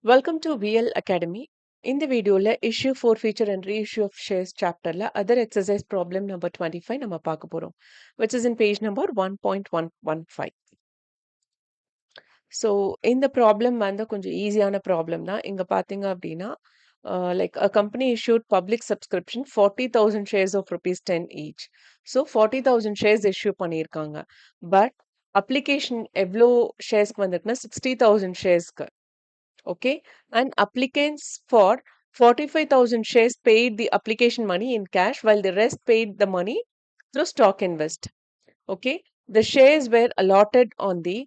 Welcome to VL Academy. In the video, issue forfeiture and reissue of shares chapter other exercise problem number 25 நம்ம பார்க்க போறோம், which is in page number 1.115. So இந்த problem வந்து கொஞ்சம் ஈஸியான problem தான். இங்க பாத்தீங்க அப்படின்னா like a company issued public subscription 40,000 shares of rupees 10 each. So 40,000 shares issue பண்ணியிருக்காங்க. But application எவ்வளோ ஷேர்ஸ்க்கு வந்திருக்குன்னா 60,000 ஷேர்ஸ்க்கு. Okay, and applicants for 45,000 shares paid the application money in cash while the rest paid the money through stock invest. Okay, the shares were allotted on the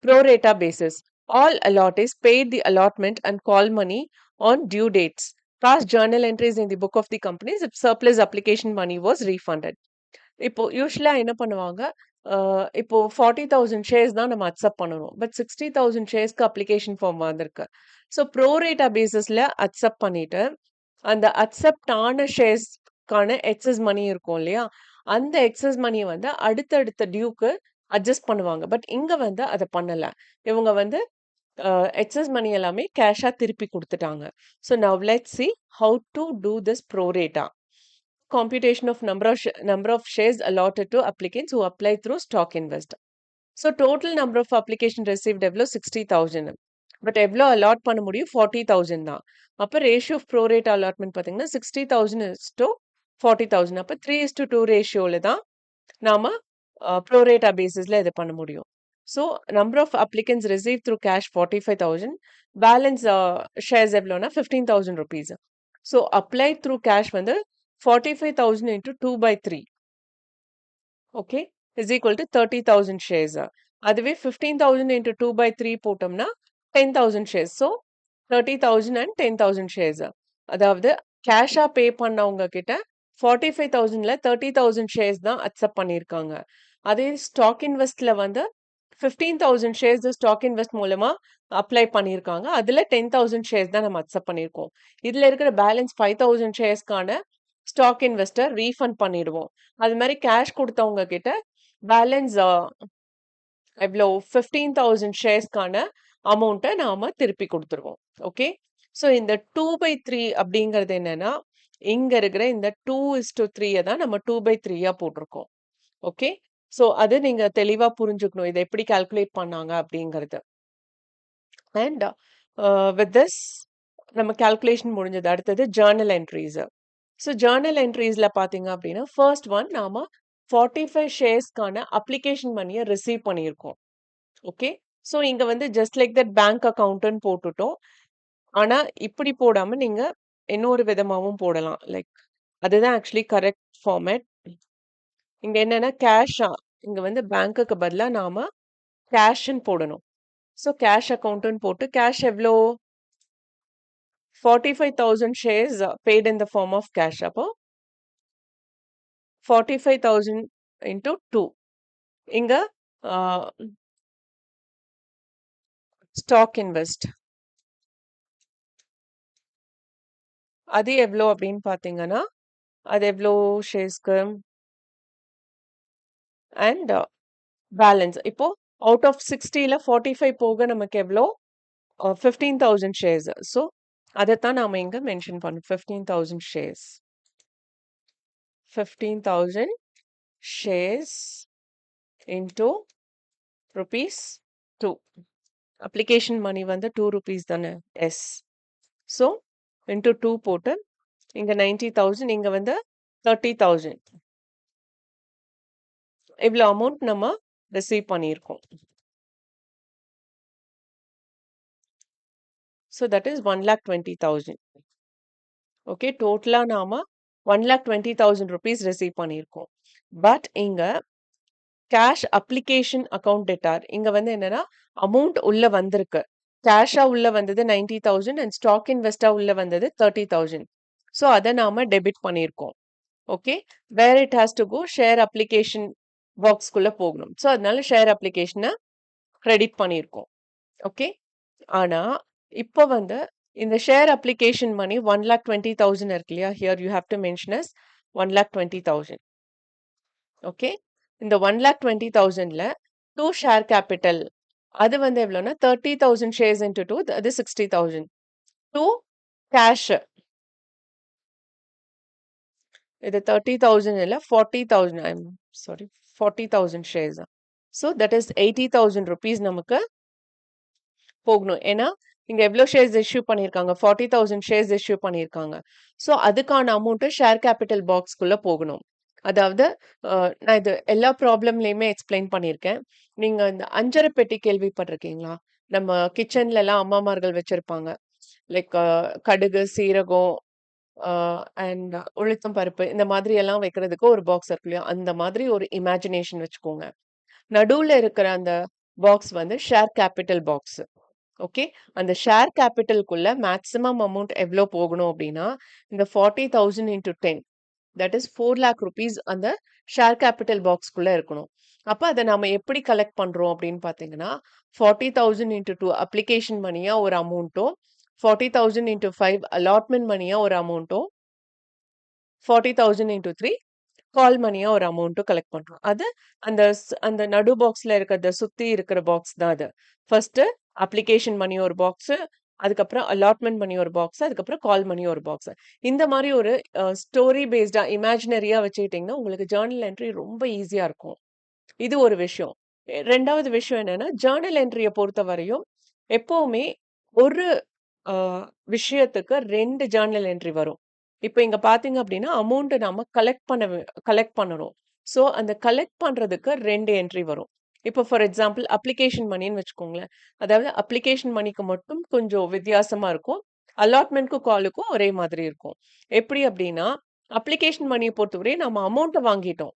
pro rata basis. All allottees paid the allotment and call money on due dates. Past journal entries in the book of the companies if surplus application money was refunded. இப்போ யூசுவலா என்ன பண்ணுவாங்க, இப்போ 40,000 shares தான் நம்ம accept பண்ணணும். But 60,000 ஷேர்ஸ்க்கு application form வந்திருக்கு. So ப்ரோரேட்டா பேசிஸ்ல accept பண்ணிட்டு, அந்த அக்செப்ட் ஆன ஷேர்ஸ்க்கான எக்ஸஸ் மணி இருக்கும் இல்லையா? அந்த எக்ஸஸ் மணிய வந்து அடுத்தடுத்த டியூக்கு அட்ஜஸ்ட் பண்ணுவாங்க. பட் இங்க வந்து அத பண்ணல. இவங்க வந்து எக்ஸஸ் மணி எல்லாமே கேஷா திருப்பி குடுத்துட்டாங்க. So now let's see how to do this prorata. Computation of number of shares allotted to applicants who applied through stock invest. So total number of application received எவ்வளோ 60,000. பட் எவ்வளோ அலாட் பண்ண முடியும் 40,000 தான். அப்போ ratio of prorate allotment பார்த்தீங்கன்னா 60,000 is to 40,000. அப்போ 3:2 ரேஷியோவில் தான் நாம ப்ரோரேட்டா பேசிஸில் இது பண்ண முடியும். So number of applicants receive through cash 45,000, balance shares எவ்வளோனா 15,000 rupees. So apply through cash வந்து 45,000 into 2/3, okay, is equal to 30,000 shares. அதுவே 15,000 into 2/3 போட்டோம்னா 10,000 shares. So 30,000 and 10,000 shares. அதாவது கேஷா பே பண்ணவங்க கிட்ட 45,000ல 30,000 shares தான் அக்செப்ட் பண்ணியிருக்காங்க. அதே ஸ்டாக் இன்வெஸ்ட்ல வந்து 15,000 shares ஸ்டாக் இன்வெஸ்ட் மூலமா அப்ளை பண்ணியிருக்காங்க. அதுல 10,000 shares தான் நம்ம அக்செப்ட் பண்ணியிருக்கோம். இதுல இருக்கிற பேலன்ஸ் 5,000 ஷேர்ஸ்க்கான ஸ்டாக் இன்வெஸ்டர் ரீஃபண்ட் பண்ணிடுவோம். அது மாதிரி கேஷ் கொடுத்தவங்க கிட்ட பேலன்ஸ் எவ்வளோ 15,000 ஷேர்ஸ்க்கான அமௌண்ட்டை நாம திருப்பி கொடுத்துருவோம். ஓகே, ஸோ இந்த 2/3 அப்படிங்கிறது என்னன்னா, இங்க இருக்கிற இந்த 2:3 தான் நம்ம 2/3 போட்டிருக்கோம். ஓகே, ஸோ அது நீங்க தெளிவா புரிஞ்சுக்கணும், இதை எப்படி கால்குலேட் பண்ணாங்க அப்படிங்கிறது. அண்ட் வித் திஸ் நம்ம கால்குலேஷன் முடிஞ்சது. அடுத்தது ஜேர்னல் என்ட்ரிஸ். ஸோ ஜேர்னல் என்ட்ரிஸ்ல பார்த்தீங்க அப்படின்னா ஃபர்ஸ்ட் ஒன் நாம 45 ஷேர்ஸ்க்கான அப்ளிகேஷன் மணியை ரிசீவ் பண்ணியிருக்கோம். ஓகே, ஸோ இங்க வந்து ஜஸ்ட் லைக் தட் பேங்க் அக்கௌண்ட்னு போட்டுட்டோம். ஆனா இப்படி போடாம நீங்க இன்னொரு விதமாவும் போடலாம். லைக் அதுதான் ஆக்சுவலி கரெக்ட் ஃபார்மேட். இங்க என்னன்னா கேஷா, இங்க வந்து பேங்க்குக்கு பதிலா நாம கேஷ்ன்னு போடணும். ஸோ கேஷ் அக்கௌண்ட்னு போட்டு கேஷ் எவ்வளோ 45,000 shares paid in the form of cash. அப்போ 45,000 into 2. இங்க ஸ்டாக் இன்வெஸ்ட் அது எவ்வளோ அப்படின்னு பார்த்தீங்கன்னா, அது எவ்வளோ ஷேர்ஸ்க்கு அண்ட் பேலன்ஸ். இப்போ அவுட் ஆஃப் 60ல 45 போக நமக்கு எவ்வளோ 15,000 ஷேர்ஸ். ஸோ அதைத்தான் நாம இங்க மென்ஷன் பண்ணோம். 15,000 shares, 15,000 shares into rupees 2. Application money வந்து 2 rupees தானே. எஸ், ஸோ இன்டூ 2 போட்டு இங்க 90,000, இங்க வந்து 30,000. இவ்வளோ அமௌண்ட் நம்ம ரிசீவ் பண்ணியிருக்கோம். So that is 1,20,000. ஓகே, டோட்டலா நாம 1,20,000 rupees ரிசீவ் பண்ணியிருக்கோம். பட் இங்க கேஷ் அப்ளிகேஷன் அக்கௌண்ட் டெட்டார் இங்க வந்து என்னன்னா அமௌண்ட் உள்ள வந்திருக்கு. கேஷா உள்ள வந்தது 90,000 அண்ட் ஸ்டாக் இன்வெஸ்டா உள்ள வந்தது 30,000. ஸோ அதை நாம டெபிட் பண்ணியிருக்கோம். Okay, where it has to go share application பாக்ஸ்குள்ள போகணும். ஸோ அதனால ஷேர் அப்ளிகேஷனை கிரெடிட் பண்ணியிருக்கோம். ஓகே, ஆனா இப்போ வந்து இந்த ஷேர் அப்ளிகேஷன் மணி 1,20,000 இருக்கு இல்லையா? Here you have to mention as 1,20,000. Okay, இந்த 1,20,000ல 2 ஷேர் கேபிட்டல் அது வந்து எவ்வளோனா 30,000 ஷேர்ஸ் இன்டு 2, அது 60,000. to cash. இது 30,000 இல்ல 40,000. I'm sorry, 40,000 shares. So that is 80,000 rupees நமக்கு போகணும். ஏன்னா இங்க எவ்வளோ ஷேர்ஸ் இஷ்யூ பண்ணியிருக்காங்க? 40,000 ஷேர்ஸ் இஷ்யூ பண்ணியிருக்காங்க. ஸோ அதுக்கான அமௌண்ட் ஷேர் கேபிட்டல் பாக்ஸ்க்குள்ள போகணும். அதாவது நான் இது எல்லா ப்ராப்ளம்லயுமே எக்ஸ்பிளைன் பண்ணியிருக்கேன். நீங்க இந்த அஞ்சரை பெட்டி கேள்விப்பட்டிருக்கீங்களா? நம்ம கிச்சன்ல எல்லாம் அம்மாமார்கள் வச்சிருப்பாங்க. லைக் கடுகு, சீரகம், அண்ட் உளுத்தம் பருப்பு இந்த மாதிரி எல்லாம் வைக்கிறதுக்கு ஒரு பாக்ஸ் இருக்கு இல்லையா? அந்த மாதிரி ஒரு இமேஜினேஷன் வச்சுக்கோங்க. நடுவுல இருக்கிற அந்த பாக்ஸ் வந்து ஷேர் கேபிட்டல் பாக்ஸ். ஓகே. அந்த ஷேர் கேபிட்டலுக்குள்ள மேக்ஸிமம் அமௌண்ட் எவ்வளோ போகணும் அப்படின்னா, இந்த 40,000 into 10, that is 4 lakh rupees அந்த ஷேர் கேபிட்டல் பாக்ஸ்க்குள்ள இருக்கணும். அப்ப அத நாம எப்படி கலெக்ட் பண்றோம் அப்படின்னு பார்த்தீங்கன்னா, 40,000 இன்டூ 2 அப்ளிகேஷன் மணியா ஒரு அமௌண்ட்டும், 40,000 இன்டூ 5 அலாட்மெண்ட் மணியா ஒரு அமௌண்ட்டும், 40,000 இன்டூ 3 கால் மணியா ஒரு அமௌண்ட்டும் கலெக்ட் பண்றோம். அது அந்த நடு பாக்ஸ்ல இருக்கிறத சுத்தி இருக்கிற பாக்ஸ் தான் அது. ஃபர்ஸ்ட் அப்ளிகேஷன் மணி ஒரு பாக்ஸ், அதுக்கப்புறம் அலாட்மெண்ட் மணி ஒரு பாக்ஸ், அதுக்கப்புறம் கால் மணி ஒரு பாக்ஸ். இந்த மாதிரி ஒரு ஸ்டோரி பேஸ்டா இமேஜினரியா வச்சுக்கிட்டீங்கன்னா உங்களுக்கு ஜர்னல் என்ட்ரி ரொம்ப ஈஸியா இருக்கும். இது ஒரு விஷயம். 2வது விஷயம் என்னன்னா, ஜர்னல் என்ட்ரிய பொறுத்தவரையும் எப்பவுமே ஒரு அ விஷயத்துக்கு 2 ஜர்னல் என்ட்ரி வரும். இப்ப இங்க பார்த்தீங்க அப்டின்னா, அமௌண்ட்ட நாம கலெக்ட் பண்ணணும். ஸோ, அந்த கலெக்ட் பண்றதுக்கு 2 என்ட்ரி வரும். இப்போ ஃபார் எக்ஸாம்பிள் அப்ளிகேஷன் மணின்னு வச்சுக்கோங்களேன். அதாவது அப்ளிகேஷன் மணிக்கு மட்டும் கொஞ்சம் வித்தியாசமா இருக்கும். அலாட்மெண்ட்க்கும், காலுக்கும் ஒரே மாதிரி இருக்கும். எப்படி அப்டின்னா, அப்ளிகேஷன் மணிய பொறுத்தவரை நம்ம அமௌண்ட்ட வாங்கிட்டோம்.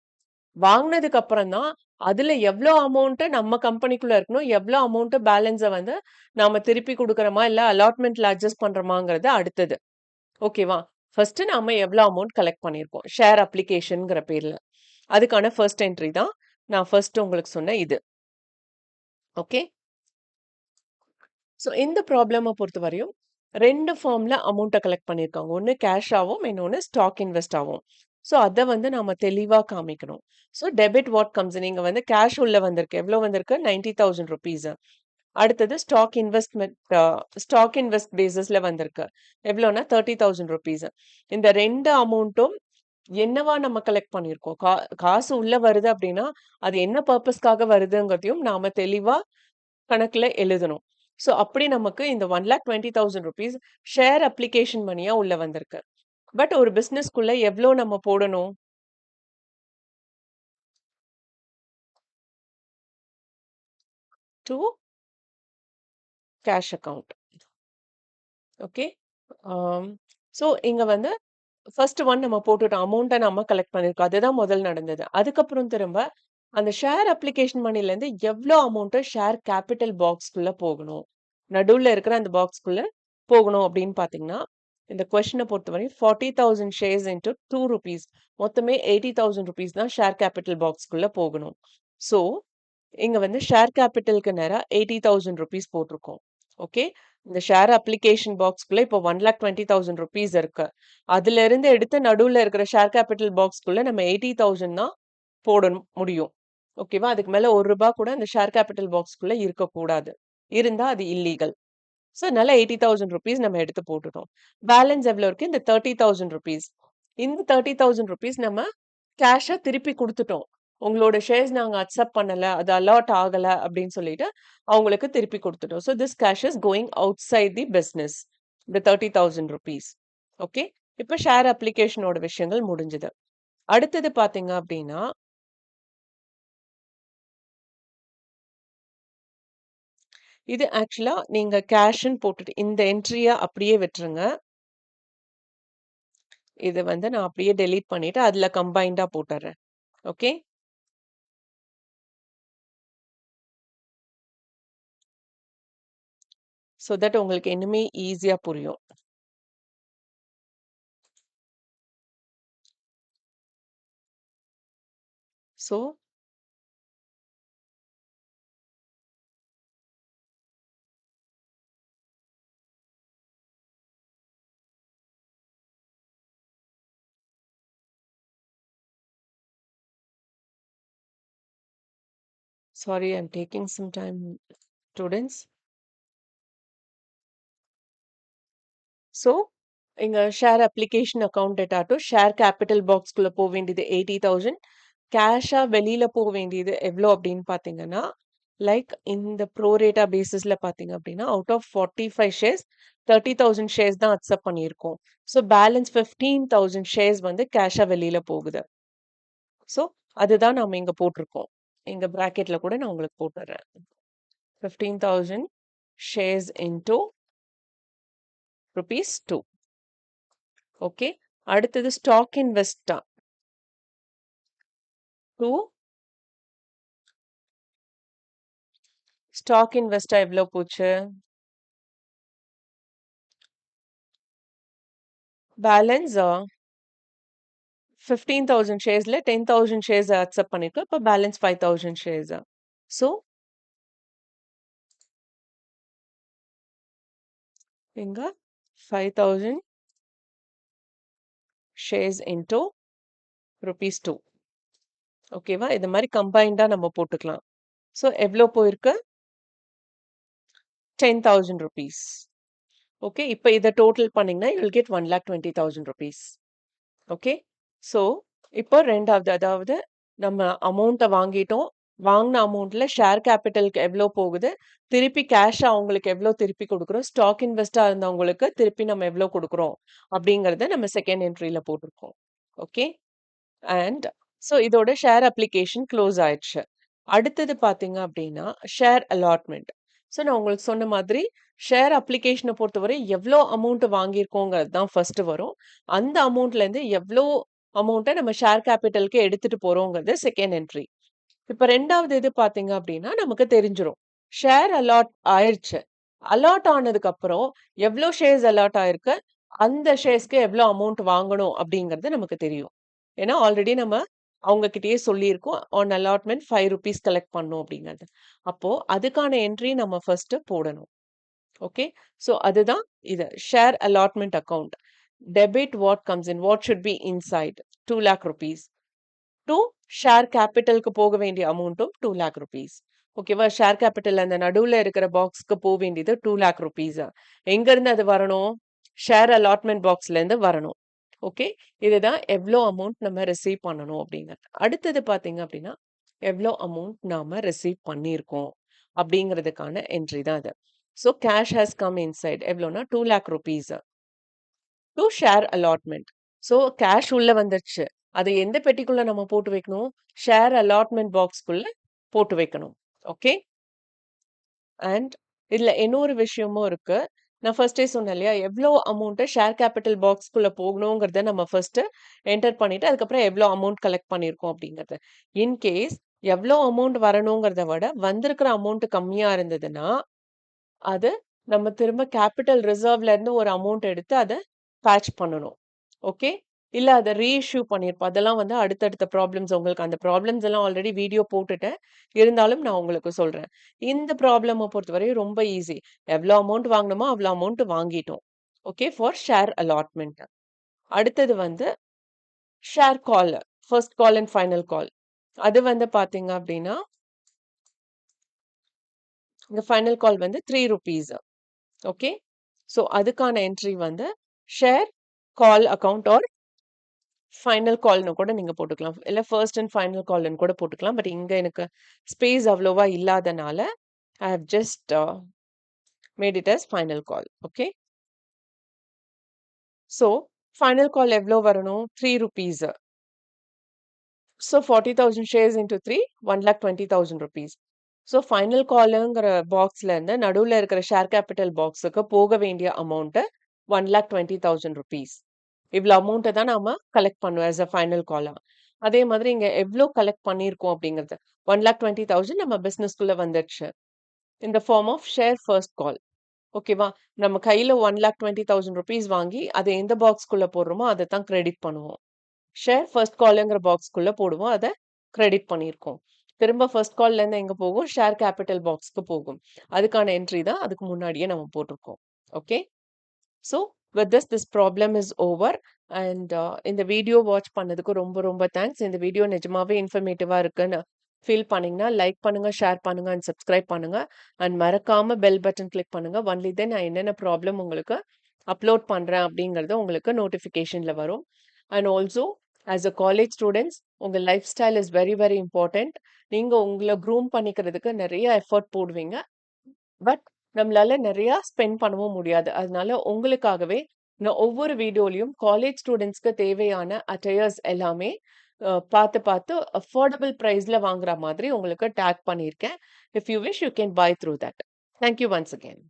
வாங்குனதுக்கு அப்புறம் தான், அதுல எவ்ளோ அமௌண்ட்ட நம்ம கம்பெனிக்குள்ள இருக்கணும், எவ்ளோ அமௌண்ட்ட பேலன்ஸ வந்து நாம திருப்பி குடுக்குறோமா, இல்ல அலாட்மெண்ட்ல அட்ஜஸ்ட் பண்றோமாங்கிறது அடுத்தது. ஓகேவா? ஃபர்ஸ்ட் நாம எவ்ளோ அமௌண்ட் கலெக்ட் பண்ணியிருக்கோம். ஷேர் அப்ளிகேஷன்ங்கிற பேர்ல. அதுக்கான ஃபர்ஸ்ட் என்ட்ரி தான் நான் ஃபர்ஸ்ட் உங்களுக்கு சொன்ன இது. ஓகே? ஸோ இந்த ப்ராப்ளம பொறுத்தவரையும் 2 ஃபார்ம்ல அமௌண்ட்ட கலெக்ட் பண்ணியிருக்காங்க. ஒண்ணு கேஷாவும், இன்னொன்னு ஸ்டாக் இன்வெஸ்டாவும். ஸோ அத வந்து நாம தெளிவா காமிக்கணும். ஸோ டெபிட் வாட் கம்ஸ் இன். இங்க வந்து கேஷ் உள்ள வந்திருக்கு. எவ்வளோ வந்திருக்கு? 90,000 ருப்பீஸ். அடுத்தது ஸ்டாக் இன்வெஸ்ட் பேசிஸ்ல வந்திருக்கு. எவ்வளோன்னா 30,000 ருப்பீஸ். இந்த 2 அமௌண்ட்டும் என்னவா நம்ம கலெக்ட் பண்ணியிருக்கோம். காசு உள்ள வருது அப்படின்னா, அது என்ன பர்ப்பஸ்க்காக வருதுங்கிறதையும் நாம தெளிவா கணக்குல எழுதணும். ஸோ அப்படி நமக்கு இந்த 1,20,000 ருப்பீஸ் ஷேர் அப்ளிகேஷன் மணியா உள்ள வந்திருக்கு. பட் ஒரு பிசினஸ்க்குள்ள எவ்ளோ நம்ம போடணும்? To cash account. ஓகே. ஆம். ஸோ இங்க வந்து ஃபர்ஸ்ட் ஒன் நம்ம போட்டுட்டோம். அமௌண்ட்ட நம்ம கலெக்ட் பண்ணியிருக்கோம். அதுதான் முதல் நடந்தது. அதுக்கப்புறம் திரும்ப அந்த ஷேர் அப்ளிகேஷன் மணிலேருந்து எவ்ளோ அமௌண்ட்ட ஷேர் கேபிட்டல் பாக்ஸ்க்குள்ள போகணும்? நடுவுல இருக்கிற அந்த பாக்ஸ்க்குள்ள போகணும் அப்படின்னு பார்த்தீங்கன்னா, இந்த கொஸ்டின பொறுத்தவரை 40,000 ஷேர்ஸ் இன்டூ 2 ரூப்பீஸ். மொத்தமே 80,000 ரூப்பீஸ் தான் ஷேர் கேபிட்டல் பாக்ஸ்க்குள்ள போகணும். ஸோ, இங்க வந்து ஷேர் கேபிட்டலுக்கு நேரா 80,000 ரூப்பீஸ் போட்டிருக்கோம். ஓகே. இந்த ஷேர் அப்ளிகேஷன் பாக்ஸ்க்குள்ள இப்போ 1,20,000 ரூப்பீஸ் இருக்கு. அதிலிருந்து எடுத்து நடுவுல இருக்கிற ஷேர் கேபிட்டல் பாக்ஸ்க்குள்ள நம்ம 80,000 தான் போடணும் முடியும். ஓகேவா? அதுக்கு மேல ரூ. 1 கூட அந்த ஷேர் கேபிட்டல் பாக்ஸ்க்குள்ள இருக்கக்கூடாது. இருந்தா அது இல்லீகல். ஸோ அதனால 80,000 ரூப்பீஸ் நம்ம எடுத்து போட்டுட்டோம். பேலன்ஸ் எவ்வளோ இருக்கு? இந்த 30,000 ரூப்பீஸ். இந்த 30,000 ரூப்பீஸ் நம்ம கேஷா திருப்பி குடுத்துட்டோம். உங்களோட ஷேர்ஸ் நாங்க அக்செப்ட் பண்ணல. அது அலாட் ஆகல அப்படின்னு சொல்லிட்டு அவங்களுக்கு திருப்பி குடுத்துட்டோம். So this cash is going outside the business. இந்த 30,000 ரூப்பீஸ். ஓகே. இப்ப ஷேர் அப்ளிகேஷனோட விஷயங்கள் முடிஞ்சது. அடுத்தது பார்த்தீங்க அப்படின்னா, இது ஆக்சுவலா நீங்க கேஷ்ன்னு போட்டுட்டு இந்த என்ட்ரிய அப்படியே விட்டுருங்க. இது வந்து நான் அப்படியே டெலீட் பண்ணிட்டு அதுல கம்பைன்டா போட்டுர்றேன். ஓகே. சோ தட் உங்களுக்கு இன்னுமே ஈஸியா புரியும். So sorry, I am taking some time, students. So, இங்க share application account data to share capital பாக்ஸ்க்குள்ள வேண்டியது 80,000. கேஷா வெளியில வேண்டியது எவ்ளோ அப்படின்னு பார்த்தீங்கன்னா, லைக் இந்த ப்ரோ ரேட்டா பேசிஸ்ல பார்த்தீங்க அப்படின்னா, அவுட் ஆஃப் 45 ஷேர்ஸ் 30,000 ஷேர்ஸ் தான் அக்செப்ட் பண்ணியிருக்கோம். ஸோ பேலன்ஸ் 15,000 ஷேர்ஸ் வந்து கேஷா வெளியில போகுது. ஸோ அதுதான் நாம இங்க போட்டிருக்கோம். எங்க பிராக்கெட்ல கூட நான் உங்களுக்கு போட்டுர்றேன். 15,000 shares into rupees 2. ஓகே. அடுத்தது ஸ்டாக் இன்வெஸ்டா 2. ஸ்டாக் இன்வெஸ்டா எவ்வளோ போச்சு? பேலன்ஸ் 15,000 ஷேர்ஸ்ல 10,000 ஷேர்ஸ் அக்செப்ட் பண்ணிருக்கோம். இப்போ பேலன்ஸ் 5,000 ஷேர்ஸ். ஸோ இங்க 5,000 ஷேர்ஸ் இன்டூ rupees 2. ஓகேவா? இது மாதிரி கம்பைண்டா நம்ம போட்டுக்கலாம். ஸோ எவ்வளோ போயிருக்கு? 10,000 rupees. ஓகே. இப்போ இதை டோட்டல் பண்ணீங்கன்னா you will get 1,20,000 rupees. Okay. So இப்போ ரெண்டாவது அதாவது நம்ம அமௌண்ட்டை வாங்கிட்டோம். வாங்கின அமௌண்ட்ல ஷேர் கேபிட்டலுக்கு எவ்வளோ போகுது? திருப்பி கேஷ் அவங்களுக்கு எவ்வளோ திருப்பி கொடுக்குறோம்? ஸ்டாக் இன்வெஸ்டா இருந்தவங்களுக்கு திருப்பி நம்ம எவ்வளோ கொடுக்குறோம்? அப்படிங்கிறத நம்ம செகண்ட் என்ட்ரியில போட்டிருக்கோம். ஓகே. அண்ட் ஸோ இதோட ஷேர் அப்ளிகேஷன் க்ளோஸ் ஆயிடுச்சு. அடுத்தது பார்த்தீங்க அப்படின்னா ஷேர் அலாட்மெண்ட். ஸோ நான் உங்களுக்கு சொன்ன மாதிரி ஷேர் அப்ளிகேஷனை பொறுத்தவரை எவ்வளோ அமௌண்ட் வாங்கியிருக்கோங்கிறது தான் ஃபர்ஸ்ட் வரும். அந்த அமௌண்ட்லேருந்து எவ்வளோ அமௌண்ட்டை நம்ம ஷேர் கேபிட்டலுக்கு எடுத்துட்டு போறோங்கிறது செகண்ட் என்ட்ரி. இப்ப ரெண்டாவது இது பார்த்தீங்க அப்படின்னா நமக்கு தெரிஞ்சிரும். ஷேர் அலாட் ஆயிருச்சு. அலாட் ஆனதுக்கு அப்புறம் எவ்வளோ ஷேர்ஸ் அலாட் ஆயிருக்கு, அந்த ஷேர்ஸ்க்கு எவ்வளோ அமௌண்ட் வாங்கணும் அப்படிங்கிறது நமக்கு தெரியும். ஏன்னா ஆல்ரெடி நம்ம அவங்க கிட்டயே சொல்லியிருக்கோம். ஆன் அலாட்மெண்ட் ₹5 கலெக்ட் பண்ணணும் அப்படிங்கிறது. அப்போ அதுக்கான என்ட்ரி நம்ம ஃபர்ஸ்ட் போடணும். ஓகே. ஸோ அதுதான் இது. Share allotment account. Debit what comes in, what should be inside ₹2,00,000. To share கேபிட்டலுக்கு போக வேண்டிய அமௌண்ட்டும் ₹2,00,000. ஓகேவா? ஷேர் கேபிட்டல் அந்த நடுவுல இருக்கிற பாக்ஸ்க்கு வேண்டியது ₹2,00,000. எங்க இருந்து அது வரணும்? ஷேர் அலாட்மெண்ட் பாக்ஸ்ல இருந்து வரணும். ஓகே. இதுதான் எவ்வளோ அமௌண்ட் நம்ம ரிசீவ் பண்ணணும் அப்படிங்கிறது. அடுத்தது பார்த்தீங்க அப்படின்னா எவ்வளோ அமௌண்ட் நாம ரிசீவ் பண்ணியிருக்கோம் அப்படிங்கிறதுக்கான என்ட்ரி தான் அது. So cash has come inside எவ்வளோனா ₹2,00,000 to share allotment. So cash உள்ள வந்துருச்சு. அதை எந்த பெட்டிக்குள்ள நம்ம போட்டு வைக்கணும்? ஷேர் அலாட்மெண்ட் பாக்ஸ்க்குள்ள போட்டு வைக்கணும். ஓகே. அண்ட் இதுல இன்னொரு விஷயமும் இருக்கு. நான் ஃபர்ஸ்டே சொன்னேன் இல்லையா? எவ்வளோ அமௌண்ட்ட ஷேர் கேபிட்டல் பாக்ஸ்க்குள்ள போகணுங்கிறத நம்ம ஃபர்ஸ்ட் என்டர் பண்ணிட்டு, அதுக்கப்புறம் எவ்வளோ அமௌண்ட் கலெக்ட் பண்ணியிருக்கோம் அப்படிங்கிறது. இன் கேஸ் எவ்வளோ அமௌண்ட் வரணுங்கிறத விட வந்திருக்கிற அமௌண்ட் கம்மியா இருந்ததுன்னா, அது நம்ம திரும்ப கேபிட்டல் ரிசர்வ்ல இருந்து ஒரு அமௌண்ட் எடுத்து அத பேட்ச் பண்ணணும். ஓகே. இல்ல அத ரீஇஷ்யூ பண்ணியிருப்போம். அதெல்லாம் வந்து அடுத்தடுத்த ப்ராப்ளம்ஸ் உங்களுக்கு அந்த ப்ராப்ளம்ஸ் எல்லாம் ஆல்ரெடி வீடியோ போட்டுட்டேன். இருந்தாலும் நான் உங்களுக்கு சொல்றேன். இந்த ப்ராப்ளம பொறுத்தவரை ரொம்ப ஈஸி. எவ்வளோ அமௌண்ட் வாங்கணுமோ அவ்வளோ அமௌண்ட் வாங்கிட்டோம். ஓகே. For share allotment. அடுத்தது வந்து share call. First call and final call. அது வந்து பார்த்தீங்க அப்படின்னா, இந்த ஃபைனல் கால் வந்து ₹3. ஓகே. ஸோ அதுக்கான என்ட்ரி வந்து share call account or final கால்ன்னு கூட நீங்க போட்டுக்கலாம். இல்ல ஃபர்ஸ்ட் அண்ட் ஃபைனல் கால்ன்னு கூட போட்டுக்கலாம். பட் இங்க எனக்கு ஸ்பேஸ் அவ்வளவா இல்லாதனால, I have just made it as final call. Okay. So final call எவ்வளோ வரணும்? ₹3. ஸோ 40,000 ஷேர்ஸ் இன்டூ 3 ₹1,20,000. ஸோ ஃபைனல் காலுங்கிற பாக்ஸ்ல இருந்து நடுவுல இருக்கிற ஷேர் கேபிட்டல் பாக்ஸுக்கு போக வேண்டிய அமௌண்ட் ₹1,20,000. இவ்வளோ அமௌண்ட்ட தான் நாம கலெக்ட் பண்ணுவோம் ஆஸ் அ ஃபைனல் காலா. அதே மாதிரி இங்க எவ்வளோ கலெக்ட் பண்ணியிருக்கோம் அப்படிங்கிறது. 1,20,000 நம்ம பிசினஸ்க்குள்ள வந்துடுச்சு. In the form of share first call. ஓகேவா? நம்ம கையில ₹1,20,000 வாங்கி அதை எந்த பாக்ஸ்க்குள்ள போடுறோமோ அதை தான் கிரெடிட் பண்ணுவோம். ஷேர் ஃபர்ஸ்ட் கால்ங்கிற பாக்ஸ்க்குள்ள போடுவோம். அத கிரெடிட் பண்ணியிருக்கோம். திரும்ப ஃபர்ஸ்ட் கால்ல இருந்து எங்க போகும்? ஷேர் கேபிட்டல் பாக்ஸ்க்கு போகும். அதுக்கான என்ட்ரி தான் அதுக்கு முன்னாடியே நம்ம போட்டிருக்கோம். Okay. So with this problem is over. And இந்த வீடியோ வாட்ச் பண்ணதுக்கு ரொம்ப ரொம்ப தேங்க்ஸ். இந்த வீடியோ நிஜமாவே இன்ஃபர்மேட்டிவா இருக்குன்னு ஃபீல் பண்ணீங்கன்னா லைக் பண்ணுங்க, ஷேர் பண்ணுங்க அண்ட் சப்ஸ்கிரைப் பண்ணுங்க. அண்ட் மறக்காம பெல் பட்டன் கிளிக் பண்ணுங்க. ஒன்லி தென் நான் என்னென்ன ப்ராப்ளம் உங்களுக்கு அப்லோட் பண்றேன் அப்படிங்கிறது உங்களுக்கு நோட்டிஃபிகேஷன்ல வரும். And also as a college students உங்க life style is very very important. நீங்க உங்கள க்ரூம் பண்ணிக்கிறதுக்கு நெறைய எஃபோர்ட் போடுவீங்க. பட் நம்மளால நெறையா ஸ்பெண்ட் பண்ணவும் முடியாது. அதனால உங்களுக்காகவே நான் ஒவ்வொரு வீடியோலயும் காலேஜ் ஸ்டூடண்ட்ஸ்க்கு தேவையான அட்டயர்ஸ் எல்லாமே பார்த்து பார்த்து அஃபோர்டபிள் பிரைஸ்ல வாங்குற மாதிரி உங்களுக்கு டேக் பண்ணியிருக்கேன். If you wish you can buy through that. Thank you once again.